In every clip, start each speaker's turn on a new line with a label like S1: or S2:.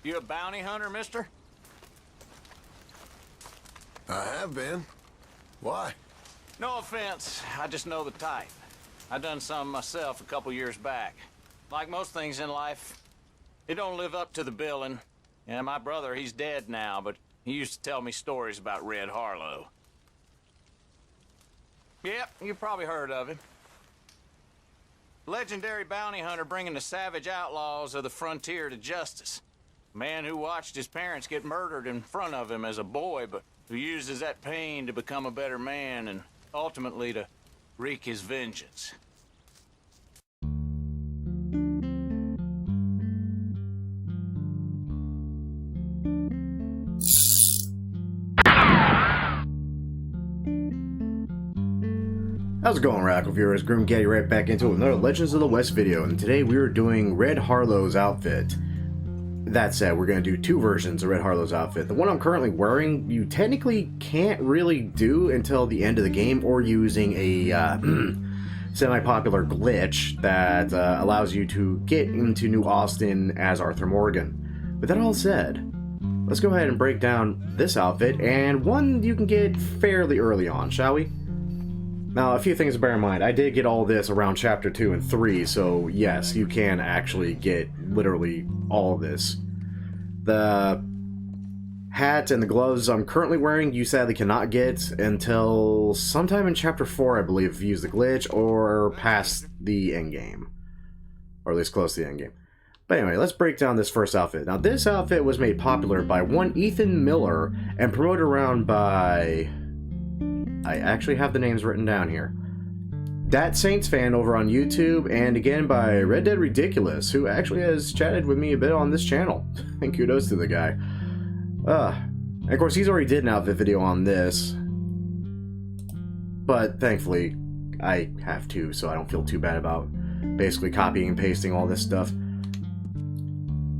S1: You a bounty hunter, mister?
S2: I have been. Why?
S1: No offense, I just know the type. I done some myself a couple years back. Like most things in life, it don't live up to the billing. And my brother, he's dead now, but he used to tell me stories about Red Harlow. Yep, you probably heard of him. Legendary bounty hunter bringing the savage outlaws of the frontier to justice. A man who watched his parents get murdered in front of him as a boy, but who uses that pain to become a better man and ultimately to wreak his vengeance.
S3: How's it going, Radical viewers? Grim Gaddy right back into another Legends of the West video, and today we are doing Red Harlow's outfit. That said, we're going to do two versions of Red Harlow's outfit. The one I'm currently wearing, you technically can't really do until the end of the game, or using a semi-popular glitch that allows you to get into New Austin as Arthur Morgan. With that all said, let's go ahead and break down this outfit, and one you can get fairly early on, shall we? Now, a few things to bear in mind. I did get all this around Chapter 2 and 3, so yes, you can actually get literally all of this. The hat and the gloves I'm currently wearing, you sadly cannot get until sometime in Chapter 4, I believe, if you use the glitch, or past the endgame. Or at least close to the endgame. But anyway, let's break down this first outfit. Now, this outfit was made popular by one Ethan Miller, and promoted around by... I actually have the names written down here. Dat Saints fan over on YouTube, and again by Red Dead Ridiculous, who actually has chatted with me a bit on this channel. And kudos to the guy. And of course, he's already did an outfit video on this. But thankfully, I have to, so I don't feel too bad about basically copying and pasting all this stuff.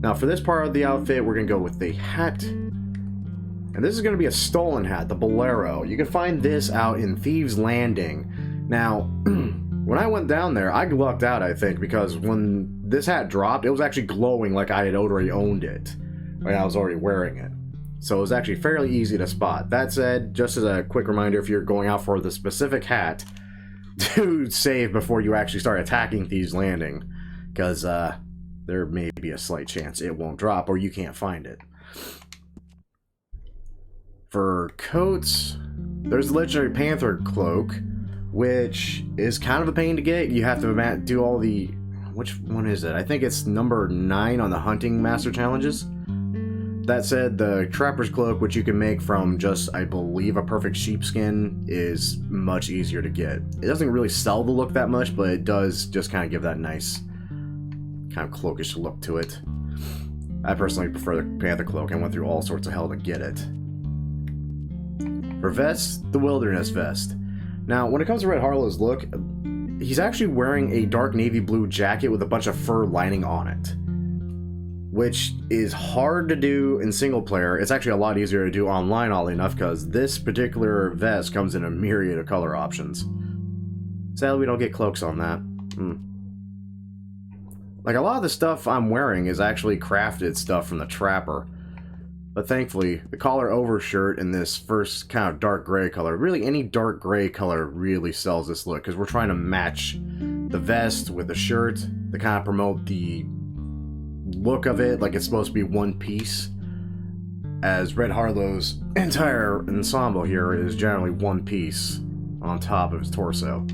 S3: Now, for this part of the outfit, we're going to go with the hat. And this is going to be a stolen hat, the Bolero. You can find this out in Thieves Landing. Now, when I went down there, I lucked out, I think, because when this hat dropped, it was actually glowing like I had already owned it, when I was already wearing it. So it was actually fairly easy to spot. That said, just as a quick reminder, if you're going out for the specific hat, to save before you actually start attacking Thieves Landing, because there may be a slight chance it won't drop, or you can't find it. For coats, there's the Legendary Panther Cloak, which is kind of a pain to get. You have to do all the... Which one is it? I think it's number 9 on the Hunting Master Challenges. That said, the Trapper's Cloak, which you can make from just, I believe, a perfect sheepskin, is much easier to get. It doesn't really sell the look that much, but it does just kind of give that nice, kind of cloakish look to it. I personally prefer the Panther Cloak. I went through all sorts of hell to get it. For vests, the Wilderness Vest. Now, when it comes to Red Harlow's look, he's actually wearing a dark navy blue jacket with a bunch of fur lining on it, which is hard to do in single player. It's actually a lot easier to do online, oddly enough, because this particular vest comes in a myriad of color options. Sadly, we don't get cloaks on that. Like, a lot of the stuff I'm wearing is actually crafted stuff from the Trapper. But thankfully, the collar overshirt in this first kind of dark gray color, really any dark gray color really sells this look, because we're trying to match the vest with the shirt to kind of promote the look of it like it's supposed to be one piece, as Red Harlow's entire ensemble here is generally one piece on top of his torso.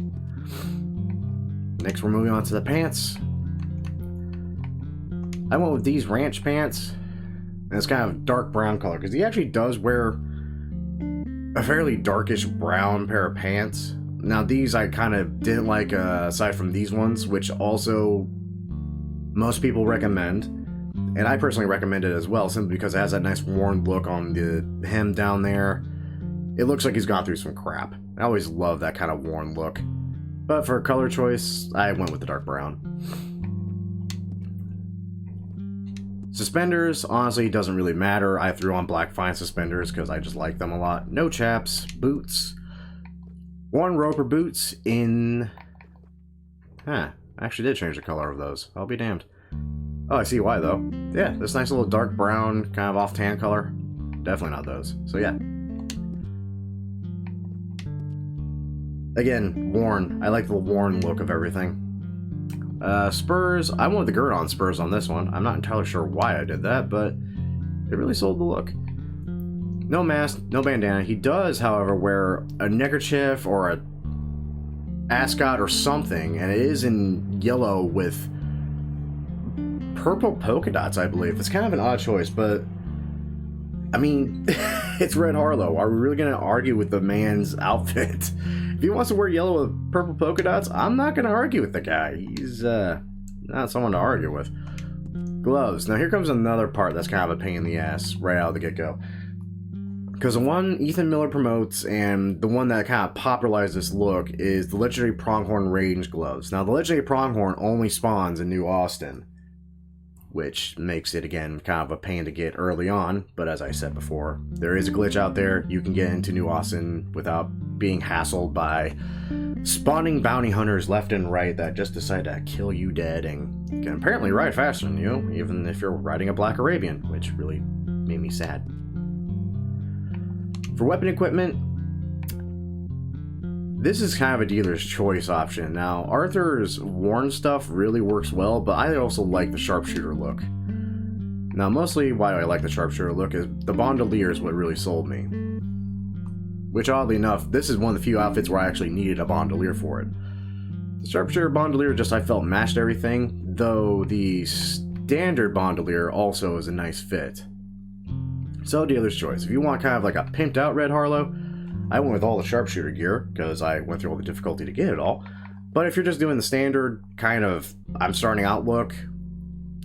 S3: Next, we're moving on to the pants. I went with these ranch pants. And it's kind of dark brown color, because he actually does wear a fairly darkish brown pair of pants. Now, these I kind of didn't like, aside from these ones, which also most people recommend. And I personally recommend it as well, simply because it has that nice worn look on the hem down there. It looks like he's gone through some crap. I always love that kind of worn look. But for color choice, I went with the dark brown. Suspenders, honestly, doesn't really matter. I threw on black fine suspenders because I just like them a lot. No chaps. Boots. Worn roper boots in... I actually did change the color of those. I'll be damned. Oh, I see why, though. Yeah, this nice little dark brown, kind of off-tan color. Definitely not those. So, yeah. Again, worn. I like the worn look of everything. Spurs. I wanted the Gurdon spurs on this one. I'm not entirely sure why I did that, but it really sold the look. No mask, no bandana. He does, however, wear a neckerchief or a ascot or something, and it is in yellow with purple polka dots, I believe. It's kind of an odd choice, but I mean, it's Red Harlow. Are we really going to argue with the man's outfit? If he wants to wear yellow with purple polka dots, I'm not going to argue with the guy. He's not someone to argue with. Gloves. Now here comes another part that's kind of a pain in the ass right out of the get-go. Because the one Ethan Miller promotes and the one that kind of popularized this look is the legendary pronghorn range gloves. Now the legendary pronghorn only spawns in New Austin, which makes it again kind of a pain to get early on, but as I said before, there is a glitch out there. You can get into New Austin without being hassled by spawning bounty hunters left and right that just decide to kill you dead and can apparently ride faster than you, even if you're riding a Black Arabian, which really made me sad. For weapon equipment, this is kind of a dealer's choice option. Now, Arthur's worn stuff really works well, but I also like the sharpshooter look. Now, mostly why I like the sharpshooter look is the bandolier is what really sold me. Which, oddly enough, this is one of the few outfits where I actually needed a bandolier for it. The sharpshooter bandolier just, I felt, matched everything, though the standard bandolier also is a nice fit. So, dealer's choice. If you want kind of like a pimped out Red Harlow, I went with all the sharpshooter gear, because I went through all the difficulty to get it all. But if you're just doing the standard kind of, I'm starting out look,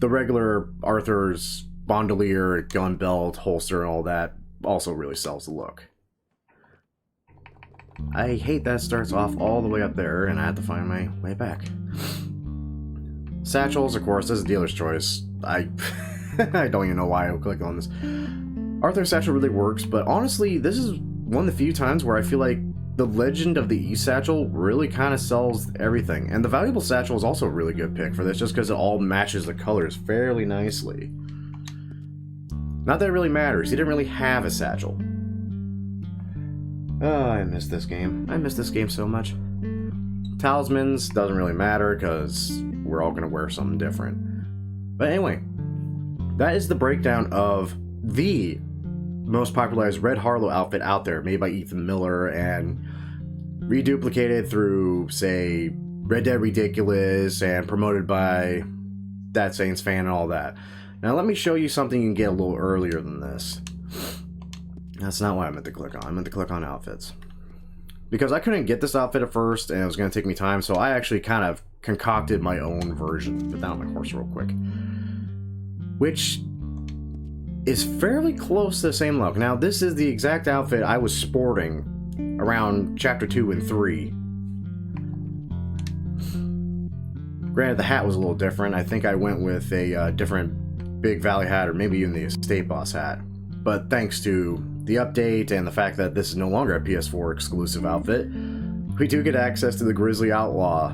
S3: the regular Arthur's bandolier, gun belt, holster, and all that also really sells the look. I hate that starts off all the way up there, and I have to find my way back. Satchels, of course, this is dealer's choice. I don't even know why I clicked on this. Arthur's satchel really works, but honestly, this is one of the few times where I feel like the Legend of the East satchel really kind of sells everything. And the valuable satchel is also a really good pick for this, just because it all matches the colors fairly nisely. Not that it really matters, he didn't really have a satchel. Oh, I miss this game. I miss this game so much. Talismans doesn't really matter, because we're all going to wear something different. But anyway, that is the breakdown of the most popularized Red Harlow outfit out there, made by Ethan Miller and reduplicated through, say, Red Dead Ridiculous and promoted by That Saints fan and all that. Now let me show you something you can get a little earlier than this. That's not what I meant to click on. I meant to click on outfits. Because I couldn't get this outfit at first and it was going to take me time, so I actually kind of concocted my own version. Put that on my horse real quick. Which is fairly close to the same look. Now, this is the exact outfit I was sporting around Chapter 2 and 3. Granted, the hat was a little different. I think I went with a different Big Valley hat, or maybe even the Estate Boss hat. But thanks to the update and the fact that this is no longer a PS4 exclusive outfit, we do get access to the Grizzly Outlaw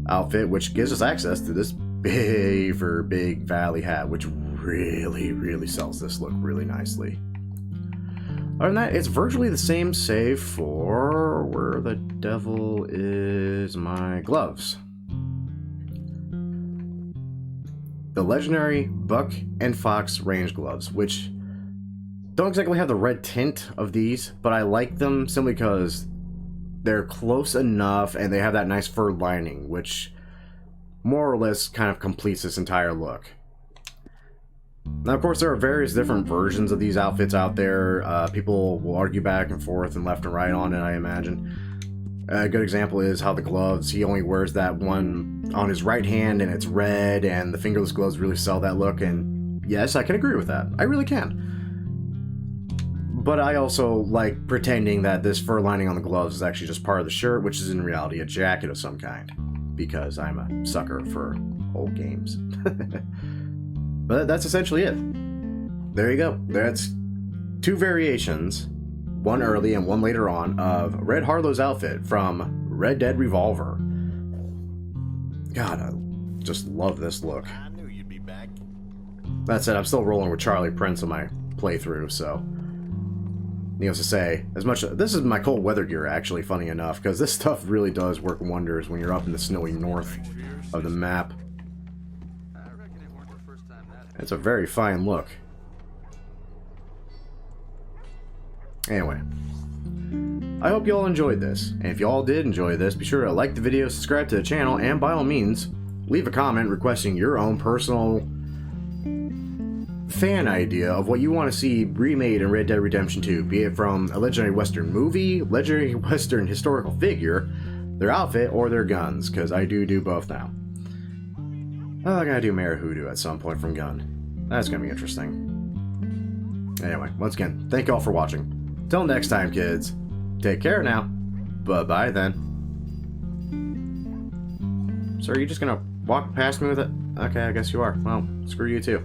S3: outfit, which gives us access to this Big Valley hat, which really sells this look really nicely. Other than that, it's virtually the same, save for where the devil is my gloves. The legendary Buck and Fox range gloves, which don't exactly have the red tint of these, but I like them simply because they're close enough and they have that nice fur lining, which more or less kind of completes this entire look. Now, of course, there are various different versions of these outfits out there. People will argue back and forth and left and right on it, I imagine. A good example is how the gloves, he only wears that one on his right hand and it's red, and the fingerless gloves really sell that look, and yes, I can agree with that. I really can. But I also like pretending that this fur lining on the gloves is actually just part of the shirt, which is in reality a jacket of some kind, because I'm a sucker for old games. But that's essentially it. There you go. That's two variations, one early and one later on, of Red Harlow's outfit from Red Dead Revolver. God, I just love this look.
S2: I knew you'd be back.
S3: That said, I'm still rolling with Charlie Prince on my playthrough, so... Needless to say, as much... This is my cold weather gear, actually, funny enough, because this stuff really does work wonders when you're up in the snowy north of the map. It's a very fine look. Anyway. I hope you all enjoyed this, and if you all did enjoy this, be sure to like the video, subscribe to the channel, and by all means, leave a comment requesting your own personal fan idea of what you want to see remade in Red Dead Redemption 2, be it from a legendary Western movie, legendary Western historical figure, their outfit, or their guns, because I do both now. Oh, I gotta do Mayor Hoodoo at some point from Gun. That's gonna be interesting. Anyway, once again, thank you all for watching. Till next time, kids. Take care now. Bye-bye then. So are you just gonna walk past me with it? Okay, I guess you are. Well, screw you too.